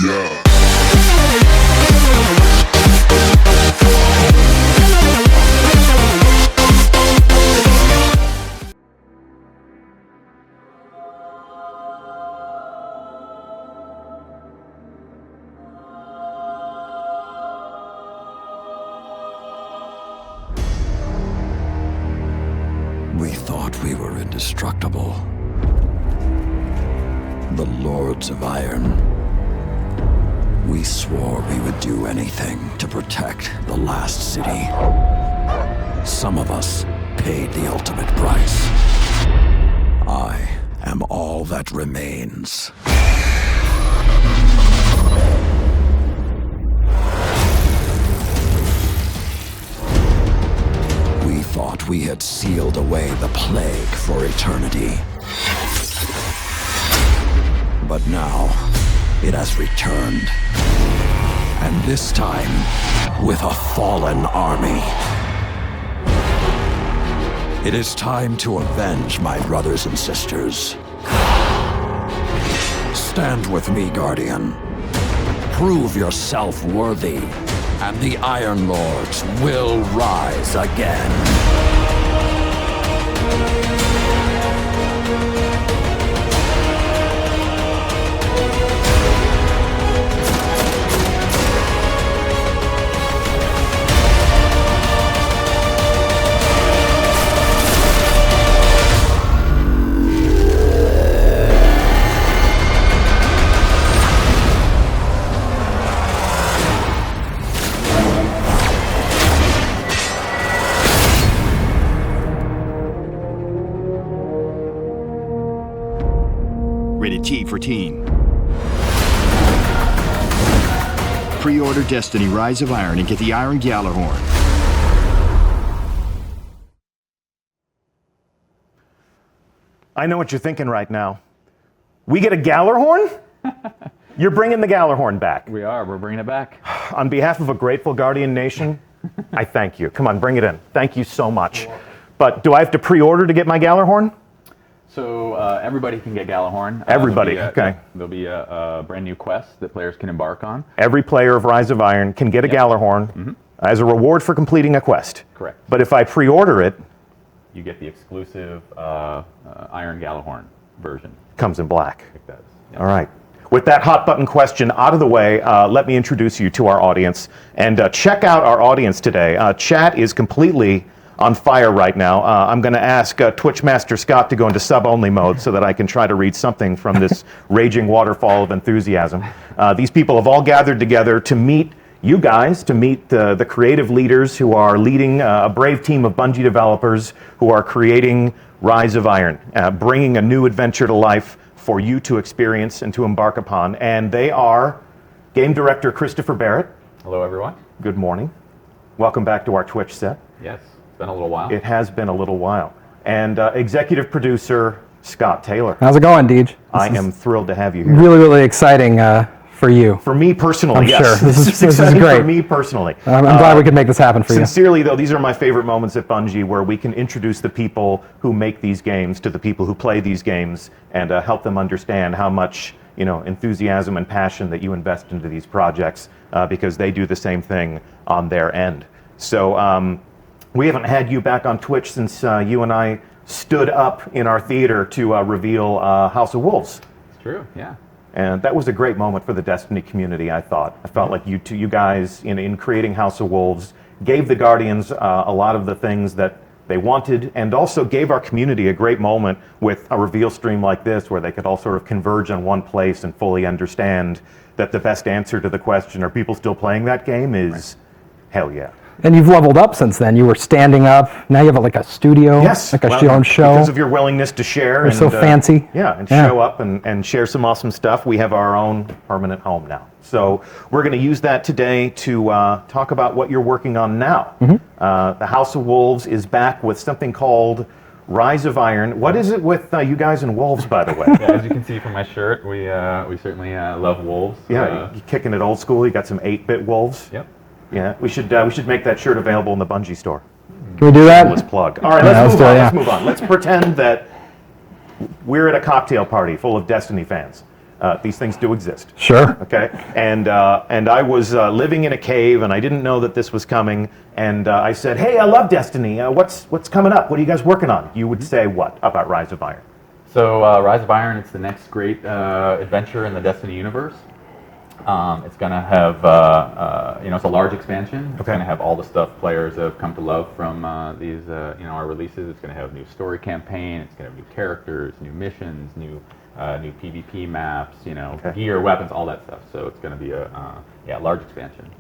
We thought we were indestructible. The Lords of Iron. We swore we would do anything to protect the last city. Some of us paid the ultimate price. I am all that remains. We thought we had sealed away the plague for eternity. But now, it has returned. And this time, with a fallen army. It is time to avenge my brothers and sisters. Stand with me, Guardian. Prove yourself worthy, and the Iron Lords will rise again. Rated T for Teen. Pre-order Destiny Rise of Iron and get the Iron Gjallarhorn. I know what you're thinking right now. We get a Gjallarhorn? You're bringing the Gjallarhorn back. We are. We're bringing it back. On behalf of a grateful Guardian Nation, I thank you. Come on, bring it in. Thank you so much. But do I have to pre-order to get my Gjallarhorn? So everybody can get Gjallarhorn. Everybody, okay. There'll be a brand new quest that players can embark on. Every player of Rise of Iron can get a Gjallarhorn as a reward for completing a quest. Correct. But if I pre-order it, you get the exclusive Iron Gjallarhorn version. Comes in black. It does. All right. With that hot button question out of the way, let me introduce you to our audience. And check out our audience today. Chat is completely on fire right now. I'm going to ask Twitch Master Scott to go into sub-only mode so that I can try to read something from this raging waterfall of enthusiasm. These people have all gathered together to meet you guys, to meet the creative leaders who are leading a brave team of Bungie developers who are creating Rise of Iron, bringing a new adventure to life for you to experience and to embark upon. And they are Game Director Christopher Barrett. Hello, everyone. Good morning. Welcome back to our Twitch set. Yes, it's been a little while. It has been a little while. And Executive Producer Scott Taylor. How's it going, Deej? I am thrilled to have you here. Really, really exciting for you. For me personally, I'm yes. sure. This is exciting great. for me personally. I'm glad we could make this happen for you. Sincerely, though, these are my favorite moments at Bungie where we can introduce the people who make these games to the people who play these games and help them understand how much enthusiasm and passion that you invest into these projects because they do the same thing on their end. So we haven't had you back on Twitch since you and I stood up in our theater to reveal House of Wolves. It's true, yeah. And that was a great moment for the Destiny community, I thought. I felt like you guys, in creating House of Wolves, gave the Guardians a lot of the things that they wanted, and also gave our community a great moment with a reveal stream like this, where they could all sort of converge in one place and fully understand that the best answer to the question, are people still playing that game, is hell yeah. And you've leveled up since then. You were standing up. Now you have like a studio, like a own show. Because of your willingness to share. You're so fancy. Yeah, show up and share some awesome stuff. We have our own permanent home now. So we're going to use that today to talk about what you're working on now. The House of Wolves is back with something called Rise of Iron. What is it with you guys and wolves, by the way? Yeah, as you can see from my shirt, we certainly love wolves. Yeah, you're kicking it old school. You got some 8-bit wolves. Yep. Yeah, we should make that shirt available in the Bungie store. Can we do that? Let's plug. All right, let's move on. Let's pretend that we're at a cocktail party full of Destiny fans. These things do exist. Sure. Okay, and I was living in a cave, and I didn't know that this was coming. And I said, "Hey, I love Destiny. What's coming up? What are you guys working on?" You would say what about Rise of Iron? So Rise of Iron, it's the next great adventure in the Destiny universe. It's going to have, it's a large expansion. It's going to have all the stuff players have come to love from these, our releases. It's going to have a new story campaign. It's going to have new characters, new missions, new PvP maps, gear, weapons, all that stuff. So it's going to be a large expansion.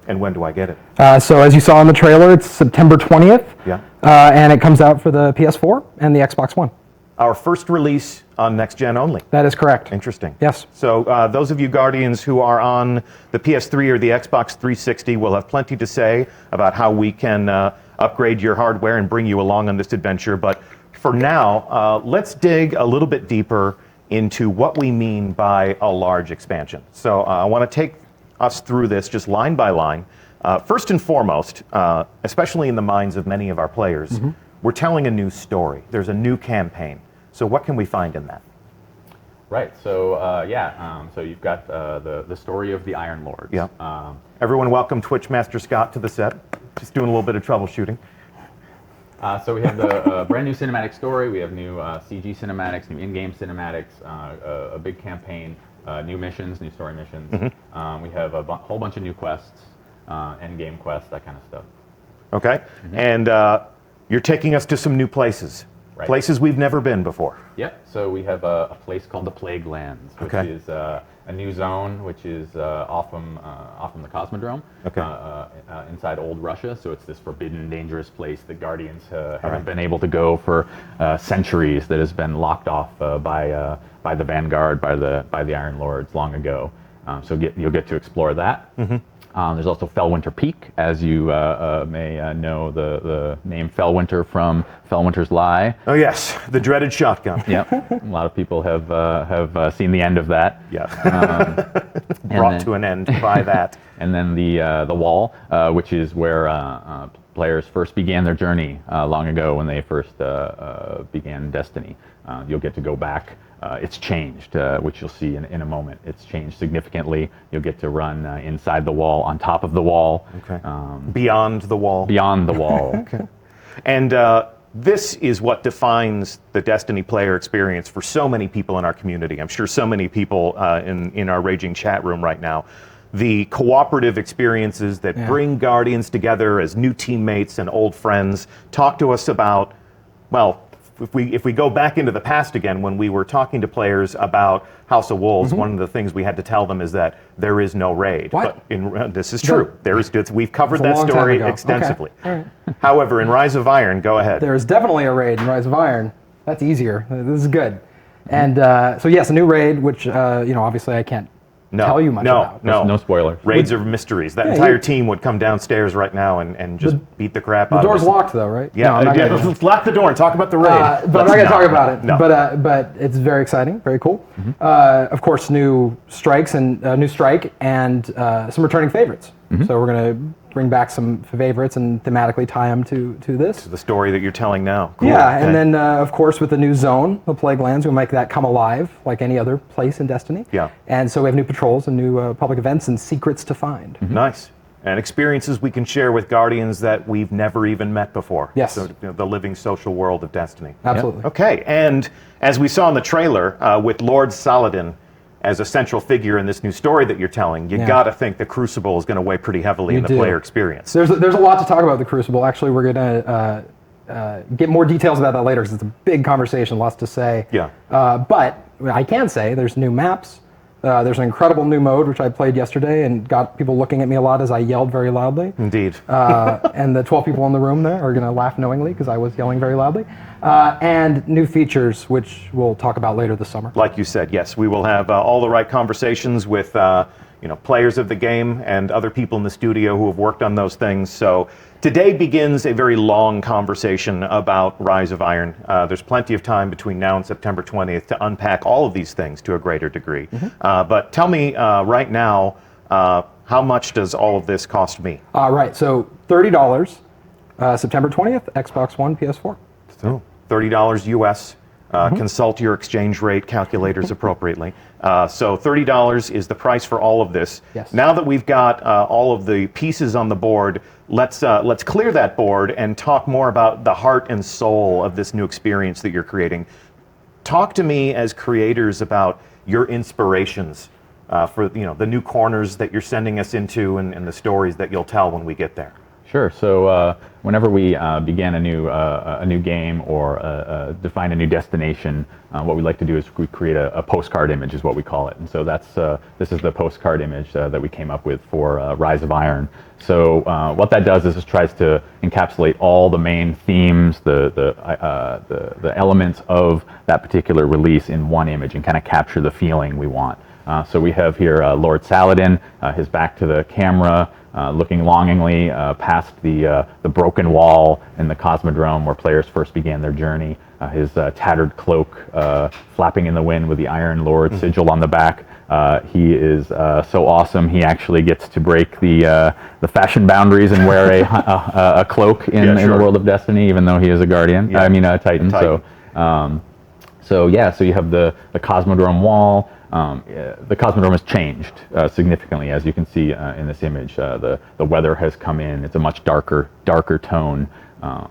And when do I get it? So as you saw in the trailer, it's September 20th. Yeah. And it comes out for the PS4 and the Xbox One. Our first release on next gen only. That is correct. Interesting. Yes. So those of you Guardians who are on the PS3 or the Xbox 360 will have plenty to say about how we can upgrade your hardware and bring you along on this adventure. But for now, let's dig a little bit deeper into what we mean by a large expansion. So I want to take us through this just line by line. First and foremost, especially in the minds of many of our players, we're telling a new story. There's a new campaign. So what can we find in that? Right. So so you've got the story of the Iron Lords. Yeah. Everyone, welcome Twitch Master Scott to the set. Just doing a little bit of troubleshooting. So we have the brand new cinematic story. We have new CG cinematics, new in-game cinematics, a big campaign, new missions, new story missions. We have a whole bunch of new quests, end-game quests, that kind of stuff. Okay. And you're taking us to some new places. Right. Places we've never been before. Yep. So we have a place called the Plague Lands, which is a new zone, which is off from the Cosmodrome, inside Old Russia. So it's this forbidden, dangerous place that Guardians haven't been able to go for centuries. That has been locked off by the Vanguard, by the Iron Lords long ago. So you'll get to explore that. There's also Fellwinter Peak, as you may know the name Fellwinter from Fellwinter's Lie. Oh yes, the dreaded shotgun. Yep, a lot of people have seen the end of that. Yeah, brought to an end by that. And then the Wall, which is where players first began their journey long ago when they first began Destiny. You'll get to go back. It's changed, which you'll see in a moment. It's changed significantly. You'll get to run inside the wall, on top of the wall. Okay. Beyond the wall. Beyond the wall. Okay. And this is what defines the Destiny player experience for so many people in our community. I'm sure so many people in our raging chat room right now. The cooperative experiences that bring Guardians together as new teammates and old friends. Talk to us about, well, if we go back into the past again, when we were talking to players about House of Wolves, one of the things we had to tell them is that there is no raid. What? But this is true. There is. We've covered that long time story ago. extensively. Okay. All right. However, in Rise of Iron, go ahead. There is definitely a raid in Rise of Iron. That's easier. This is good. And so yes, a new raid, which obviously I can't tell you much about. No spoilers. Raids are mysteries. That entire team would come downstairs right now and just beat the crap out of us. The door's locked though, right? Yeah, No, I'm not gonna- let's lock the door and talk about the raid. but I'm not going to talk about it. No. But it's very exciting, very cool. Of course, new strikes and new strike and some returning favorites. So we're going to bring back some favorites and thematically tie them to this. The story that you're telling now. Cool. Yeah, Okay. and then of course with the new zone, the Plague Lands, we'll make that come alive like any other place in Destiny. Yeah. And so we have new patrols and new public events and secrets to find. Nice. And experiences we can share with Guardians that we've never even met before. Yes. So, the living social world of Destiny. Absolutely. Okay, and as we saw in the trailer, with Lord Saladin as a central figure in this new story that you're telling, you gotta think the Crucible is gonna weigh pretty heavily in the player experience. There's a lot to talk about the Crucible. Actually, we're gonna get more details about that later because it's a big conversation, lots to say. Yeah. But I can say there's new maps. There's an incredible new mode, which I played yesterday and got people looking at me a lot as I yelled very loudly. Indeed. And the 12 people in the room there are going to laugh knowingly because I was yelling very loudly. And new features, which we'll talk about later this summer. Like you said, yes, we will have all the right conversations with players of the game and other people in the studio who have worked on those things. So today begins a very long conversation about Rise of Iron. There's plenty of time between now and September 20th to unpack all of these things to a greater degree. But tell me right now, how much does all of this cost me? Right, so $30, September 20th, Xbox One, PS4. So $30 US. Consult your exchange rate calculators appropriately. So $30 is the price for all of this. Yes. Now that we've got all of the pieces on the board, let's clear that board and talk more about the heart and soul of this new experience that you're creating. Talk to me as creators about your inspirations for the new corners that you're sending us into and the stories that you'll tell when we get there. Sure. So whenever we begin a new game or define a new destination, what we like to do is we create a postcard image, is what we call it. And so this is the postcard image that we came up with for Rise of Iron. So what that does is it tries to encapsulate all the main themes, the elements of that particular release in one image and kind of capture the feeling we want. So we have here Lord Saladin, his back to the camera, looking longingly past the broken wall in the Cosmodrome where players first began their journey. His tattered cloak flapping in the wind with the Iron Lord sigil on the back. He is so awesome. He actually gets to break the fashion boundaries and wear a cloak in the world of Destiny, even though he is a Guardian. Yeah. I mean, a Titan. So you have the Cosmodrome wall. The Cosmodrome has changed significantly, as you can see in this image. The weather has come in. It's a much darker tone.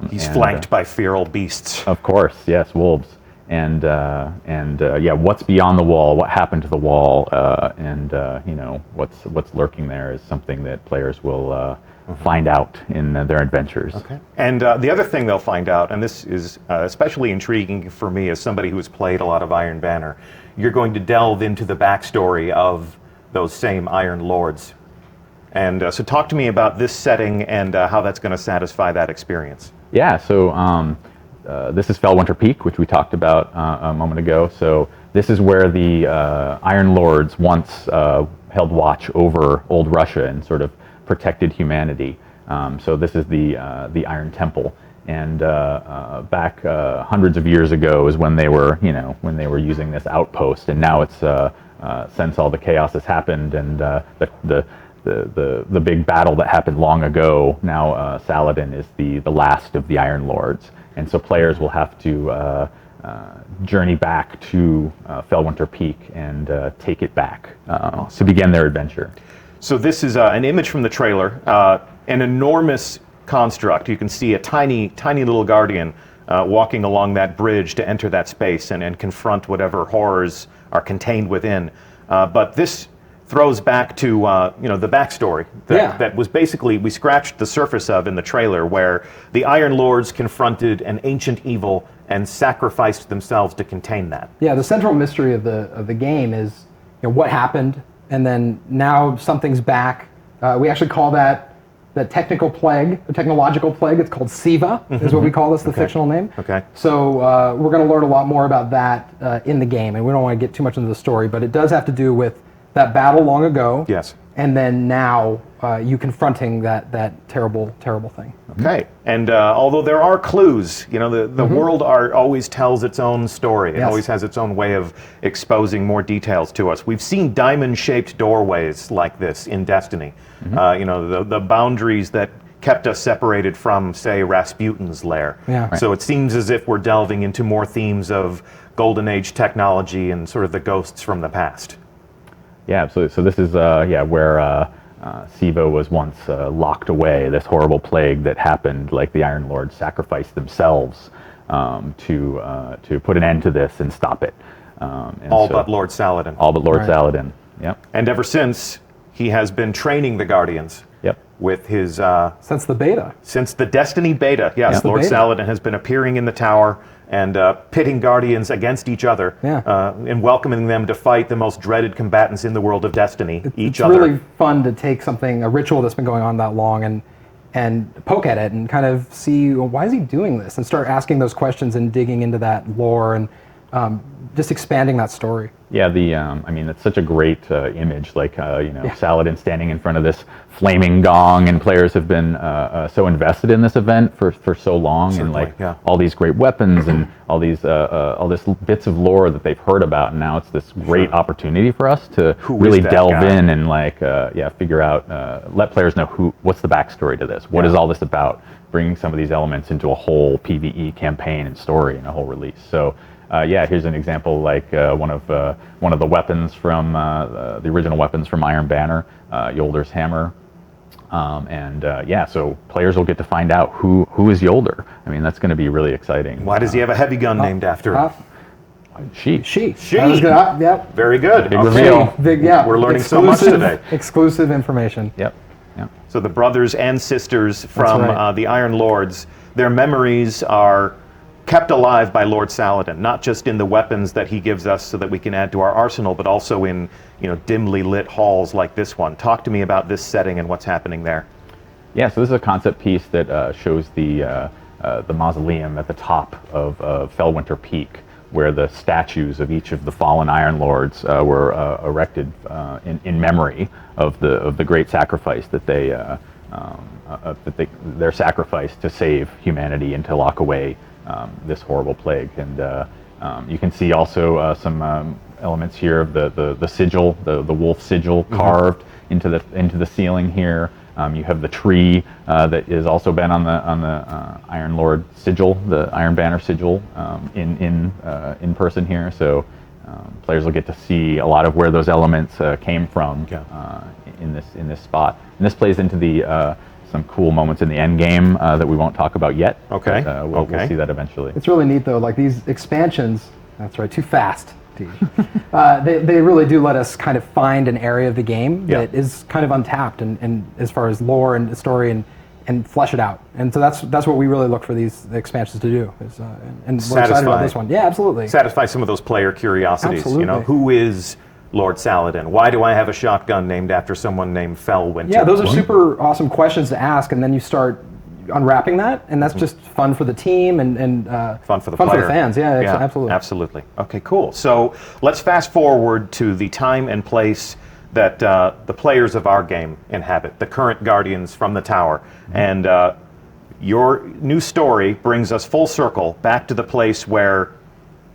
He's flanked by feral beasts. Of course, yes, wolves. And what's beyond the wall? What happened to the wall? What's lurking there is something that players will find out in their adventures. Okay. And the other thing they'll find out, and this is especially intriguing for me as somebody who has played a lot of Iron Banner, you're going to delve into the backstory of those same Iron Lords. And so talk to me about this setting and how that's going to satisfy that experience. Yeah, so this is Felwinter Peak, which we talked about a moment ago. So this is where the Iron Lords once held watch over old Russia and sort of protected humanity. So this is the Iron Temple. And back hundreds of years ago is when they were using this outpost, and now it's since all the chaos has happened and the big battle that happened long ago. Now Saladin is the last of the Iron Lords, and so players will have to journey back to Felwinter Peak and take it back to begin their adventure. So this is an image from the trailer, an enormous construct. You can see a tiny little Guardian walking along that bridge to enter that space and confront whatever horrors are contained within. But this throws back to the backstory that was basically we scratched the surface of in the trailer, where the Iron Lords confronted an ancient evil and sacrificed themselves to contain that. Yeah, the central mystery of the game is what happened, and then now something's back. We actually call that the technical plague, the technological plague. It's called SIVA, is what we call this, the fictional name. Okay. So we're going to learn a lot more about that in the game, and we don't want to get too much into the story, but it does have to do with that battle long ago. Yes. And then now you confronting that terrible thing. Okay. And although there are clues, the world art always tells its own story. It always has its own way of exposing more details to us. We've seen diamond-shaped doorways like this in Destiny. The boundaries that kept us separated from, say, Rasputin's lair. Yeah. Right. So it seems as if we're delving into more themes of Golden Age technology and sort of the ghosts from the past. Yeah, absolutely. So this is where SIVA was once locked away, this horrible plague that happened, like the Iron Lords sacrificed themselves to put an end to this and stop it. But Lord Saladin. All but Lord Saladin, yep. And ever since, he has been training the Guardians. Yep. With his... since the beta. Since the Destiny beta, yes. Yep. Lord Saladin has been appearing in the tower and pitting Guardians against each other, and welcoming them to fight the most dreaded combatants in the world of Destiny, each other. It's really fun to take a ritual that's been going on that long, and poke at it and kind of see, why is he doing this? And start asking those questions and digging into that lore and just expanding that story. Yeah, it's such a great image, Saladin standing in front of this flaming gong, and players have been so invested in this event for so long. Certainly, and all these great weapons and all this bits of lore that they've heard about, and now it's this great opportunity for us to really delve in and figure out, let players know what's the backstory to this, what is all this about, bringing some of these elements into a whole PvE campaign and story and a whole release. So yeah, here's an example like one of the weapons from the original weapons from Iron Banner, Yolder's hammer. Yeah, so players will get to find out who is Yolder. I mean, that's going to be really exciting. Why does he have a heavy gun named after him? She. She. She. I was gonna, yep. Very good. Big reveal. Big, yeah. We're learning so much today. Exclusive information. Yep. Yep. So the brothers and sisters from right. the Iron Lords, their memories are kept alive by Lord Saladin, not just in the weapons that he gives us so that we can add to our arsenal, but also in dimly lit halls like this one. Talk to me about this setting and what's happening there. Yeah, so this is a concept piece that shows the mausoleum at the top of Fellwinter Peak, where the statues of each of the fallen Iron Lords were erected in memory of the great sacrifice that their sacrifice to save humanity and to lock away this horrible plague. And you can see also some elements here of the sigil, the wolf sigil carved into the ceiling here. You have the tree that has also been on the Iron Lord sigil, the Iron Banner sigil, in person here. So players will get to see a lot of where those elements came from in this spot. And this plays into the some cool moments in the end game that we won't talk about yet. Okay. But, we'll see that eventually. It's really neat though. Like these expansions. That's right. Too fast. They really do let us kind of find an area of the game that is kind of untapped and as far as lore and story and flesh it out. And so that's what we really look for these expansions to do. And we're excited about this one. Yeah, absolutely. Satisfy some of those player curiosities. Absolutely. Who is Lord Saladin? Why do I have a shotgun named after someone named Fellwinter? Yeah, those are super awesome questions to ask, and then you start unwrapping that, and that's just fun for the team and fun for the fun player. for the fans. Yeah, absolutely. Absolutely. Okay, cool. So let's fast forward to the time and place that the players of our game inhabit, the current Guardians from the Tower. And your new story brings us full circle back to the place where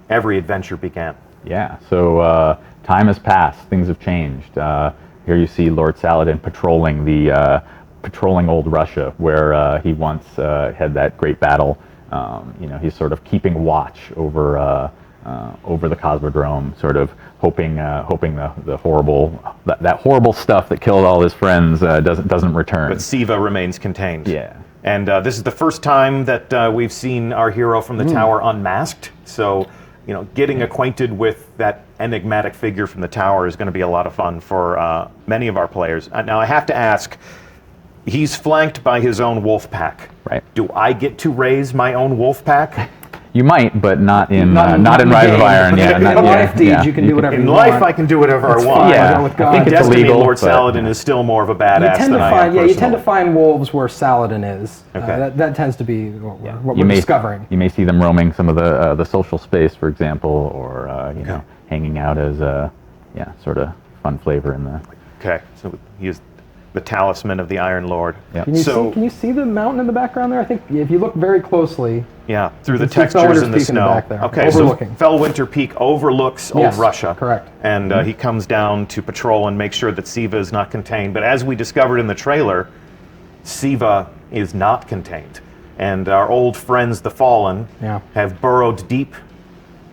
every adventure began. Yeah, so time has passed, things have changed. Here you see Lord Saladin patrolling old Russia, where he once had that great battle. He's sort of keeping watch over the Cosmodrome, sort of hoping the horrible stuff that killed all his friends doesn't return. But Siva remains contained. Yeah. And this is the first time that we've seen our hero from the Tower unmasked. So, getting acquainted with that enigmatic figure from the Tower is going to be a lot of fun for many of our players. Now, I have to ask, he's flanked by his own wolf pack. Right. Do I get to raise my own wolf pack? You might, but not in Rise game. of Iron. Yeah, in life deeds, you can do whatever In you life, want. I can do whatever I want. Yeah, with I God. think In it's Destiny, illegal. Lord but- Saladin is still more of a badass than I am you tend to personally. find wolves where Saladin is. Okay. That tends to be what You we're may- discovering. You may see them roaming some of the social space, for example, or hanging out as sort of fun flavor in the. Okay, so he is the talisman of the Iron Lord. Yep. Can you see the mountain in the background there? I think if you look very closely. Yeah, through the You can see textures in the Fellwinter's Peak in the snow. back there, Okay, overlooking. so Fellwinter Peak overlooks Yes, old Russia. correct. And he comes down to patrol and make sure that Siva is not contained. But as we discovered in the trailer, Siva is not contained. And our old friends, the Fallen, have burrowed deep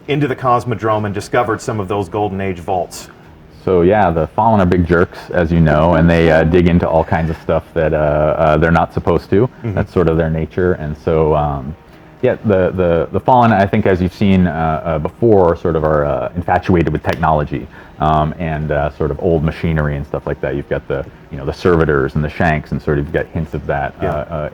into the Cosmodrome and discovered some of those Golden Age vaults. So yeah, the Fallen are big jerks, as you know, and they dig into all kinds of stuff that they're not supposed to. That's sort of their nature, and so the Fallen, I think, as you've seen before, sort of are infatuated with technology and sort of old machinery and stuff like that. You've got the servitors and the shanks, and sort of you've got hints of that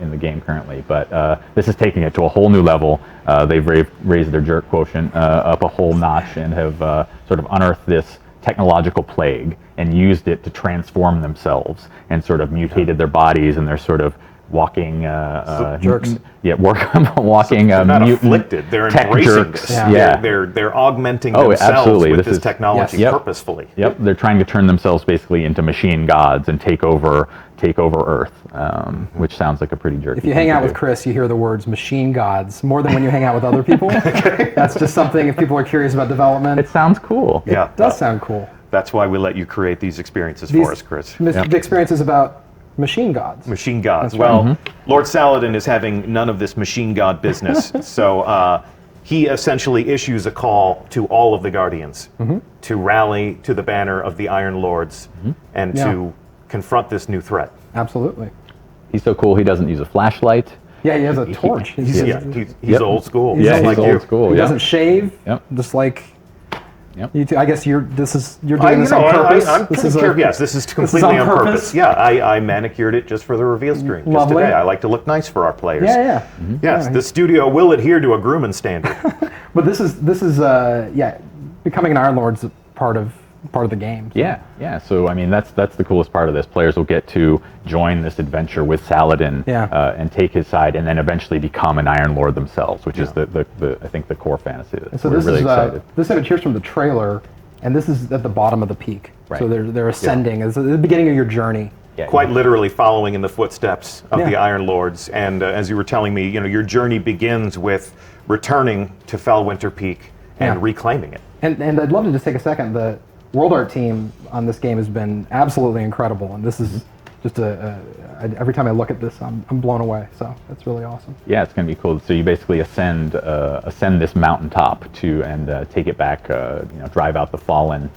in the game currently. But this is taking it to a whole new level. They've raised their jerk quotient up a whole notch and have sort of unearthed this technological plague and used it to transform themselves and sort of mutated their bodies, and they're sort of walking jerks. walking They're not mutant afflicted, they're tech embracing jerks. this. Yeah. They're augmenting Oh, themselves absolutely. with This this is- technology Yes. Yep. purposefully. Yep, they're trying to turn themselves basically into machine gods and take over Earth, which sounds like a pretty jerky If you thing hang to out do. with Chris, you hear the words machine gods more than when you hang out with other people. That's just something, if people are curious about development, It sounds cool. Yeah. it does sound cool. That's why we let you create these experiences These- for us, Chris. The experience is about machine gods. Machine gods. That's right. Well, Lord Saladin is having none of this machine god business. So he essentially issues a call to all of the Guardians to rally to the banner of the Iron Lords and to confront this new threat. Absolutely. He's so cool. He doesn't use a flashlight. Yeah, he has a torch. He's Yep. old school. He's just like he's you. old school. He Yeah. doesn't shave. Yep. Just like Yep. you two. I guess you're doing this You on know, purpose. I'm This pretty is sure. Yes, this is completely on purpose. Yeah, I manicured it just for the reveal stream just Lovely. today. I like to look nice for our players. Yeah. Yes, Yeah. the studio will adhere to a grooming standard. But this is becoming an Iron Lord's part of the game. So. Yeah. So I mean, that's the coolest part of this. Players will get to join this adventure with Saladin and take his side, and then eventually become an Iron Lord themselves, which is the I think the core fantasy. So We're this really is excited. this image here's from the trailer, and this is at the bottom of the peak. Right. So they're ascending. It's the beginning of your journey. Yeah, Quite literally following in the footsteps of Yeah. the Iron Lords. And as you were telling me, your journey begins with returning to Felwinter Peak and Yeah. reclaiming it. And I'd love to just take a second. The World Art team on this game has been absolutely incredible, and this is just every time I look at this, I'm blown away. So that's really awesome. Yeah, it's going to be cool. So you basically ascend this mountaintop and take it back. Drive out the Fallen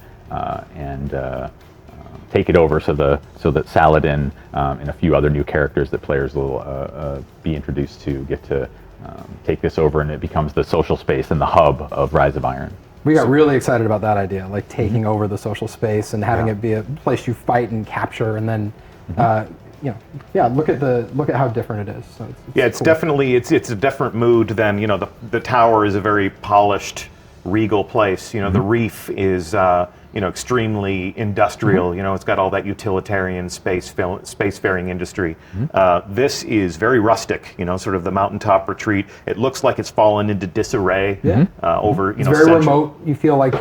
and take it over so that Saladin and a few other new characters that players will be introduced to get to take this over, and it becomes the social space and the hub of Rise of Iron. We got really excited about that idea, like taking over the social space and having it be a place you fight and capture, and then look at how different it is. So It's cool. definitely it's a different mood than the tower is a very polished, regal place. The reef is extremely industrial. It's got all that utilitarian spacefaring industry. This is very rustic. Sort of the mountaintop retreat. It looks like it's fallen into disarray over It's very century- remote. You feel like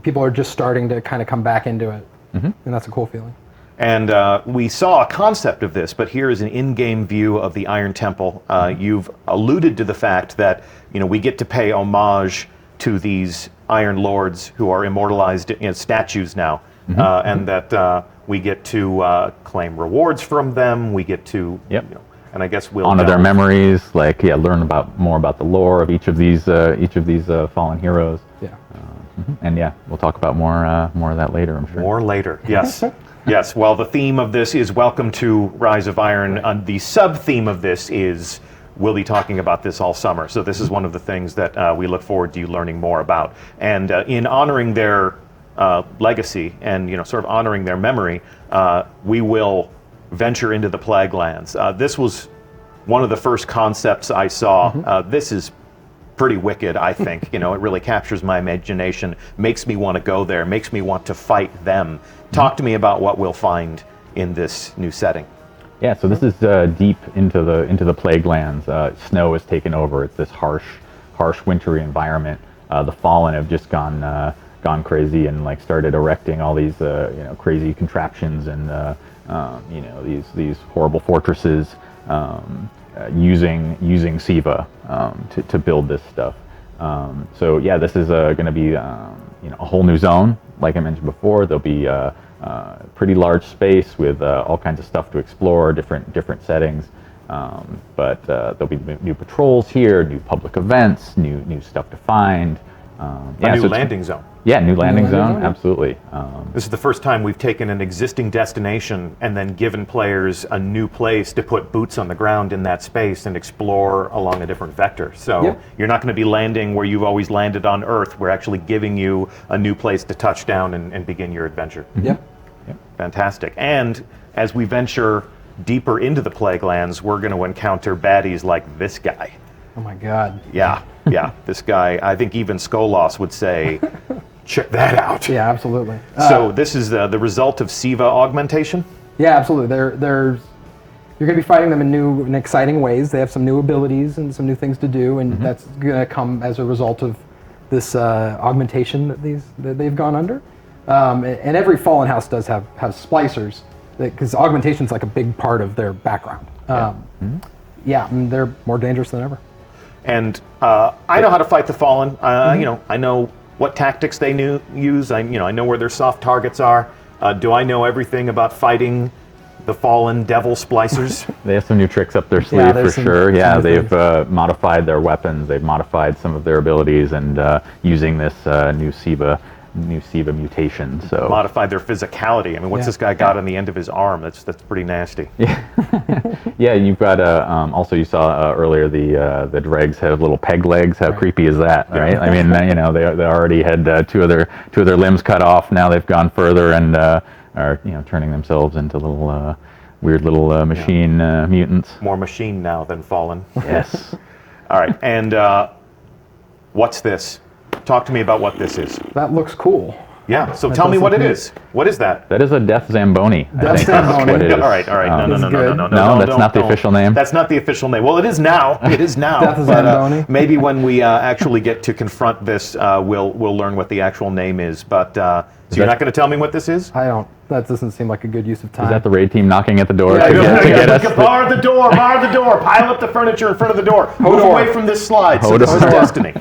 people are just starting to kind of come back into it, and that's a cool feeling. And we saw a concept of this, but here is an in-game view of the Iron Temple. You've alluded to the fact that we get to pay homage to these Iron Lords who are immortalized in statues now, and that we get to claim rewards from them. We get to, and I guess we'll Honor their memories, learn more about the lore of each of these fallen heroes. Yeah. And we'll talk about more of that later, I'm sure. More later, yes. Yes, well, the theme of this is Welcome to Rise of Iron. The sub-theme of this is we'll be talking about this all summer. So this is one of the things that we look forward to you learning more about. And in honoring their legacy and sort of honoring their memory, we will venture into the Plague Lands. This was one of the first concepts I saw. This is pretty wicked, I think. It really captures my imagination, makes me want to go there, makes me want to fight them. Talk to me about what we'll find in this new setting. Yeah, so this is deep into the Plague Lands. Snow has taken over. It's this harsh, wintry environment. The Fallen have just gone crazy and started erecting all these crazy contraptions and these horrible fortresses using Siva to build this stuff. So yeah, this is going to be a whole new zone. Like I mentioned before, there'll be a pretty large space with all kinds of stuff to explore, different settings. But there'll be new patrols here, new public events, new stuff to find. A new landing zone. Yeah, new landing zone, yeah. absolutely. This is the first time we've taken an existing destination and then given players a new place to put boots on the ground in that space and explore along a different vector. So Yep. you're not going to be landing where you've always landed on Earth. We're actually giving you a new place to touch down and begin your adventure. Yep. Fantastic. And as we venture deeper into the Plague Lands, we're going to encounter baddies like this guy. Oh my God. Yeah, this guy, I think even Skolos would say, check that out. Yeah, absolutely. So this is the result of Siva augmentation? Yeah, absolutely. You're going to be fighting them in new and exciting ways. They have some new abilities and some new things to do, and that's going to come as a result of this augmentation that they've gone under. And every Fallen House does have splicers, because augmentation's like a big part of their background. And they're more dangerous than ever. And I know how to fight the Fallen. I know what tactics they use. I know where their soft targets are. Do I know everything about fighting the fallen devil splicers. They have some new tricks up their Yeah, sleeve for there's some- sure. some Yeah, new they've things. modified their weapons. They've modified some of their abilities, and using this new SIVA mutation. So Modified their physicality. I mean, what's Yeah. this guy got on the end of his arm? That's pretty nasty. yeah, you've got also you saw earlier the dregs have little peg legs. How creepy is that, right? I mean, they already had two of their limbs cut off. Now they've gone further and are turning themselves into little weird little machine mutants. More machine now than fallen. Yes. All right, and what's this? Talk to me about what this is. That looks cool. Yeah, so tell me does what look it neat. is. What is that? That is a Death Zamboni. I Death think that's Zamboni. what it is. All right. No, This is good. no, that's not the don't. official name? That's not the official name. Well, it is now. It is now. Death but, Zamboni. maybe when we actually get to confront this, we'll learn what the actual name is. But so you're not going to tell me what this is? I don't. That doesn't seem like a good use of time. Is that the raid team knocking at the door Yeah, to yeah, get us? Bar the door, pile up the furniture in front of the door. Move Hodor. away from this slide. So this is Hodor. Destiny.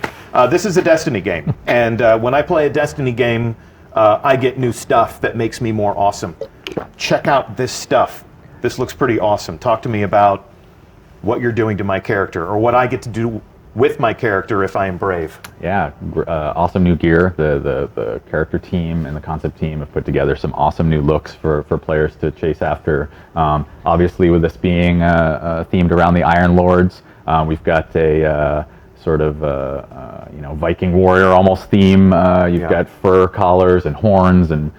This is a Destiny game. And when I play a Destiny game, I get new stuff that makes me more awesome. Check out this stuff. This looks pretty awesome. Talk to me about what you're doing to my character, or what I get to do with my character if I am brave. Yeah, awesome new gear. The character team and the concept team have put together some awesome new looks for players to chase after. Obviously, with this being themed around the Iron Lords, we've got a sort of Viking warrior almost theme. You've got fur collars and horns, and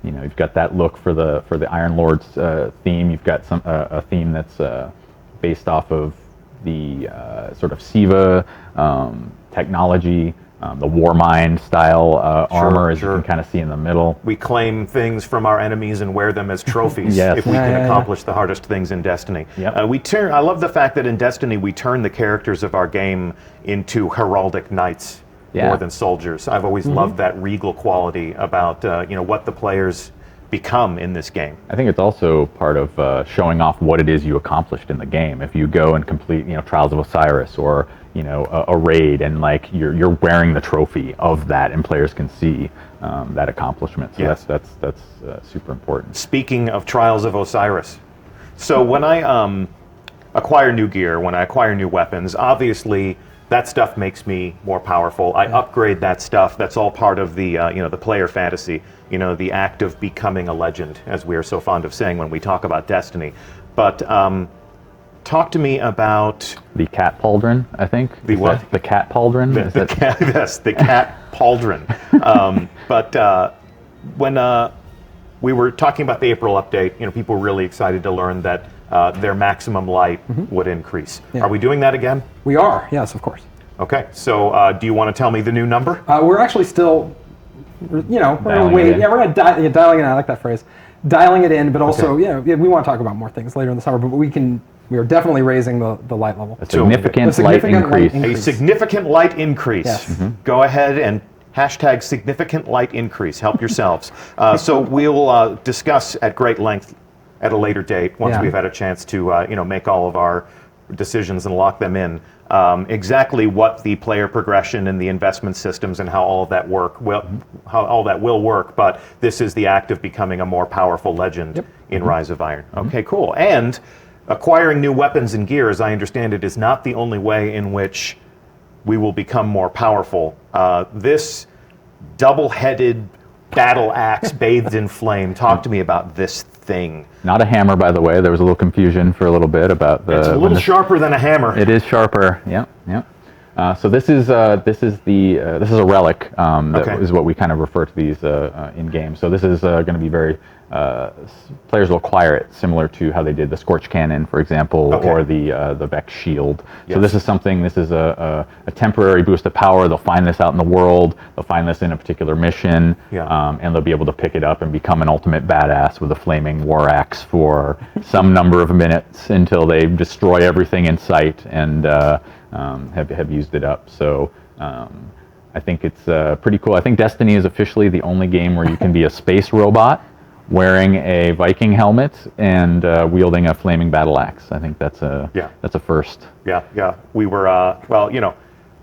you've got that look for the Iron Lords theme. You've got a theme that's based off of the sort of SIVA technology, the Warmind style armor, as you can kind of see in the middle. We claim things from our enemies and wear them as trophies Yes. if we Yeah, can yeah, accomplish the hardest things in Destiny. Yep. I love the fact that in Destiny we turn the characters of our game into heraldic knights Yeah. more than soldiers. I've always loved that regal quality about what the players become in this game. I think it's also part of showing off what it is you accomplished in the game. If you go and complete, Trials of Osiris or a raid, and like you're wearing the trophy of that, and players can see that accomplishment. So Yes. that's super important. Speaking of Trials of Osiris, so when I acquire new gear, when I acquire new weapons, obviously that stuff makes me more powerful. I upgrade that stuff. That's all part of the the player fantasy. The act of becoming a legend, as we are so fond of saying when we talk about Destiny. But talk to me about The cat pauldron, I think. The Is what? that the cat pauldron. the Is that- cat. Yes, the cat pauldron. But when we were talking about the April update, people were really excited to learn that their maximum light would increase. Yeah. Are we doing that again? We are. Yes, of course. Okay. So do you want to tell me the new number? We're actually still, we're going to Dialing wait. it in. Yeah, we're going to dialing it in. I like that phrase. Dialing it in, but also, we want to talk about more things later in the summer, but we are definitely raising the light level. a significant, A significant light increase. light A significant light increase. Yes. Go ahead and hashtag significant light increase. Help yourselves. So we'll discuss at great length at a later date once Yeah. we've had a chance to make all of our decisions and lock them in. Exactly what the player progression and the investment systems and how all of that will work. But this is the act of becoming a more powerful legend in Rise of Iron. Okay, cool. And acquiring new weapons and gear, as I understand it, is not the only way in which we will become more powerful. This double-headed battle axe bathed in flame. Talk to me about this thing. Not a hammer, by the way. There was a little confusion for a little bit about the. It's a when little this- sharper than a hammer. It is sharper. Yep. So this is a relic. That Okay. is what we kind of refer to these in game. So this is going to be very. Players will acquire it similar to how they did the Scorch Cannon, for example, Okay. or the Vex Shield. Yes. So this is something. This is a temporary boost of power. They'll find this out in the world. They'll find this in a particular mission, Yeah. and they'll be able to pick it up and become an ultimate badass with a flaming war axe for some number of minutes until they destroy everything in sight and have used it up. So I think it's pretty cool. I think Destiny is officially the only game where you can be a space robot wearing a Viking helmet and wielding a flaming battle axe. I think that's a that's a first. Yeah. We were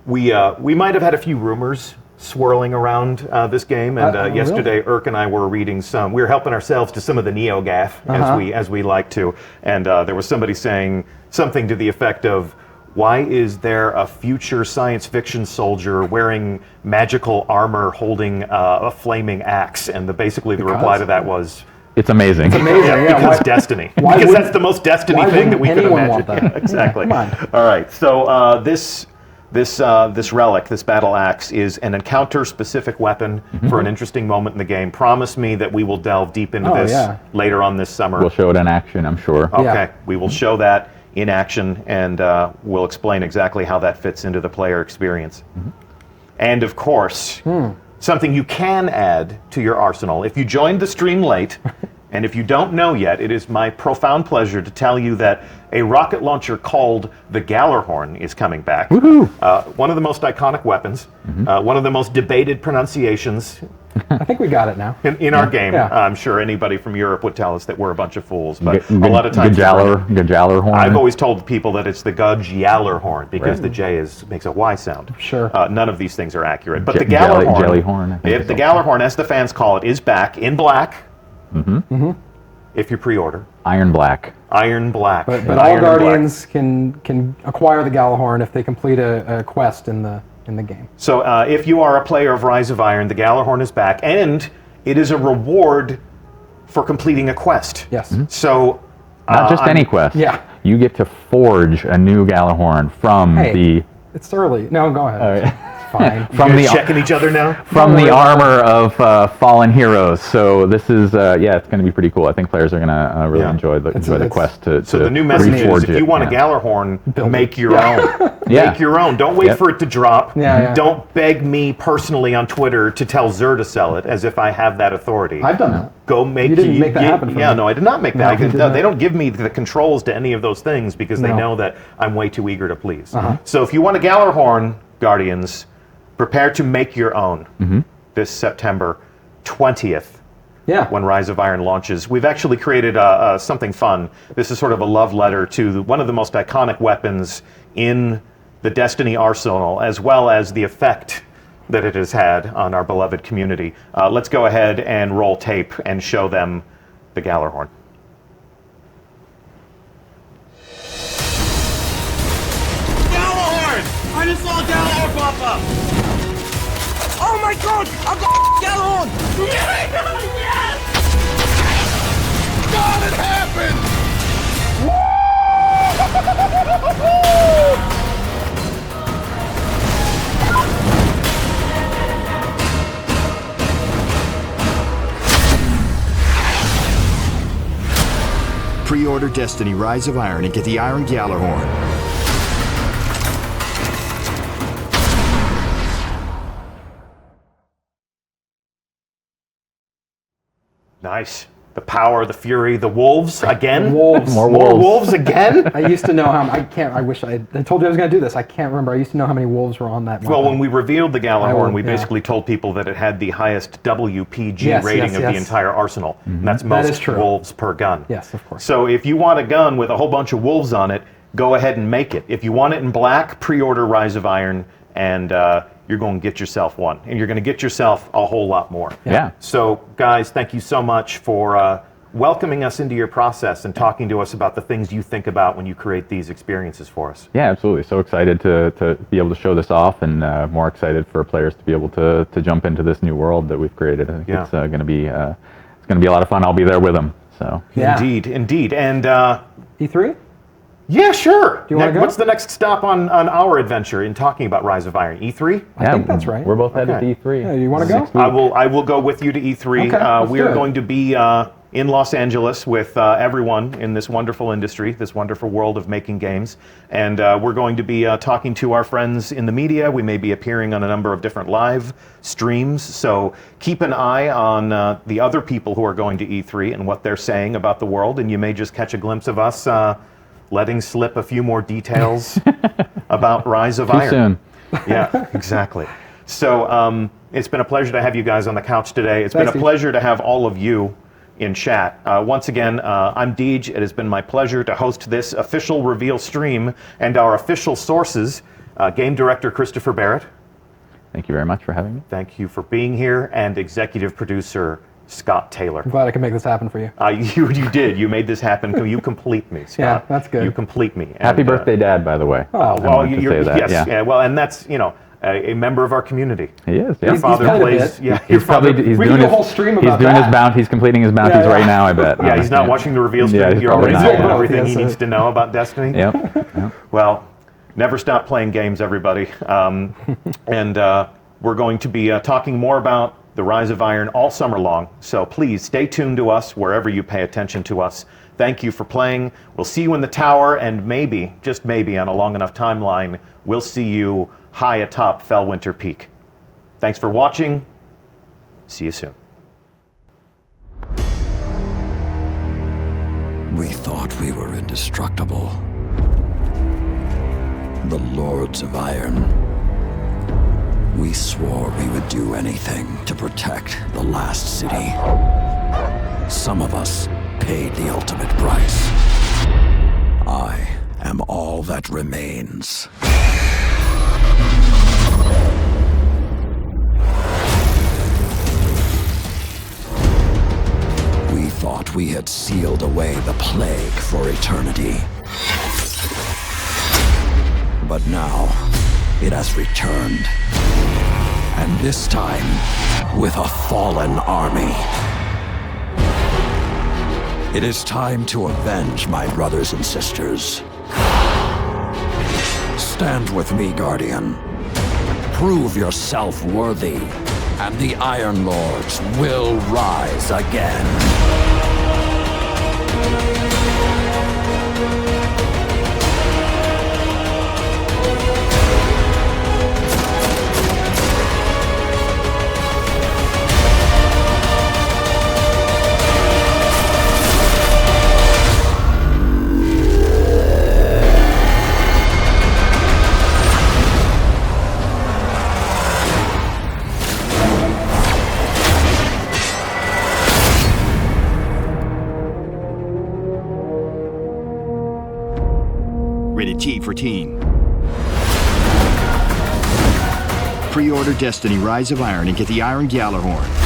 we might have had a few rumors swirling around this game, and Really? yesterday Irk and I were reading we were helping ourselves to some of the NeoGAF as we like to, and there was somebody saying something to the effect of, why is there a future science fiction soldier wearing magical armor holding a flaming axe? And basically the reply to that was, It's amazing. It's amazing. Yeah, because why- Destiny. why Because wouldn't- that's the most Destiny why thing that we wouldn't could anyone imagine. want that? Yeah, exactly. Yeah, come All right. So this relic, this battle axe, is an encounter-specific weapon for an interesting moment in the game. Promise me that we will delve deep into Oh, this yeah. later on this summer. We'll show it in action, I'm sure. Okay, Yeah. we will show that in action, and we'll explain exactly how that fits into the player experience. And of course, something you can add to your arsenal. If you joined the stream late, and if you don't know yet, it is my profound pleasure to tell you that a rocket launcher called the Gallarhorn is coming back. One of the most iconic weapons, one of the most debated pronunciations I think we got it now. in our game. Yeah. I'm sure anybody from Europe would tell us that we're a bunch of fools, but a lot of times Gajallarhorn. I've always told people that it's the Gjallarhorn because the J makes a Y sound. Sure. None of these things are accurate. But the Jelly- Gallarhorn, Jellyhorn, I think if the it's Gallarhorn, as the fans call it, is back in black. If you pre-order, Iron Black. Iron Black. But all Iron Black. Guardians can acquire the Galahorn if they complete a quest in the game. So if you are a player of Rise of Iron, the Gallarhorn is back, and it is a reward for completing a quest. Yes. So Not just any quest. Yeah. You get to forge a new Gallarhorn from Hey, the it's early. No, go ahead. It's fine. from you the guys checking each other now. from the armor of fallen heroes. So this is it's going to be pretty cool. I think players are going to really Yeah. enjoy the it's- quest to So the new message is, reforge if it. you want a Yeah. Gallarhorn, Build make it. your own. Yeah. Make your own. Don't wait Yep. for it to drop. Yeah. Don't beg me personally on Twitter to tell Xur to sell it, as if I have that authority. I've done that. Go make. You didn't make that happen for Yeah, me. no, I did not make that. No, I can- you did not. they don't give me the controls to any of those things because they No. know that I'm way too eager to please. Uh-huh. So if you want a Gallarhorn, Guardians, prepare to make your own this September 20th. Yeah. When Rise of Iron launches. We've actually created something fun. This is sort of a love letter to one of the most iconic weapons in the Destiny arsenal, as well as the effect that it has had on our beloved community. Let's go ahead and roll tape and show them the Gallarhorn. Galahorn! I just saw Galahorn pop up! Oh my god! I've got Galahorn! Yes! God, it happened! Pre-order Destiny Rise of Iron and get the Iron Gallarhorn. Nice. The power, the fury, the wolves again. Wolves. More More wolves. wolves again. I used to know how. I wish I told you I was going to do this. I can't remember. I used to know how many wolves were on that. Well, weapon. when we revealed the Gallarhorn, we yeah. basically told people that it had the highest WPG Yes, rating yes, of the yes. entire arsenal. And that's That most is true. wolves per gun. Yes, of course. So if you want a gun with a whole bunch of wolves on it, go ahead and make it. If you want it in black, pre-order Rise of Iron, and you're going to get yourself one. And you're going to get yourself a whole lot more. Yeah. So, guys, thank you so much for welcoming us into your process and talking to us about the things you think about when you create these experiences for us. Yeah, absolutely. So excited to be able to show this off, and more excited for players to be able to jump into this new world that we've created. I think Yeah. it's going to be a lot of fun. I'll be there with them. So Yeah. Indeed. And E3. yeah, sure. Do you wanna go? What's the next stop on our adventure in talking about Rise of Iron? E3? I think that's right. We're both headed Okay. to E3. Yeah, you wanna go? Next week. I will go with you to E3. Okay, let's we do are it. going to be in Los Angeles with everyone in this wonderful industry, this wonderful world of making games. And we're going to be talking to our friends in the media. We may be appearing on a number of different live streams. So keep an eye on the other people who are going to E3 and what they're saying about the world. And you may just catch a glimpse of us letting slip a few more details about Rise of Iron. soon. Yeah, exactly. So it's been a pleasure to have you guys on the couch today. It's been Thanks, a Steve. pleasure to have all of you in chat. Once again, I'm Deej. It has been my pleasure to host this official reveal stream and our official sources, game director Christopher Barrett, Thank you very much for having me. Thank you for being here, and executive producer Scott Taylor. I'm glad I could make this happen for you. You did. You made this happen. You complete me, Scott. Yeah, that's good. You complete me. Happy And, birthday, Dad, by the way. Oh, well, I wanted to say that. yes, yeah. Well, and that's a member of our community. He is. Yeah. Your father played a plays. bit. Yeah, your He's probably father. he's We doing could do a his whole stream he's about doing his that. bounty. He's completing his bounties Yeah, yeah. right now. I bet. Yeah, he's not watching the reveal stream. Yeah, he's You're probably already not. told him Yeah. everything he Yes, needs to know about Destiny. Yep. Well, never stop playing games, everybody. And we're going to be talking more about the Rise of Iron all summer long. So please stay tuned to us wherever you pay attention to us. Thank you for playing. We'll see you in the tower, and maybe, just maybe, on a long enough timeline, we'll see you high atop Fellwinter Peak. Thanks for watching. See you soon. We thought we were indestructible. The Lords of Iron. We swore we would do anything to protect the last city. Some of us paid the ultimate price. I am all that remains. We thought we had sealed away the plague for eternity. But now, it has returned. And this time, with a fallen army. It is time to avenge my brothers and sisters. Stand with me, Guardian. Prove yourself worthy, and the Iron Lords will rise again. Rated T for Teen. Pre-order Destiny Rise of Iron and get the Iron Gjallarhorn.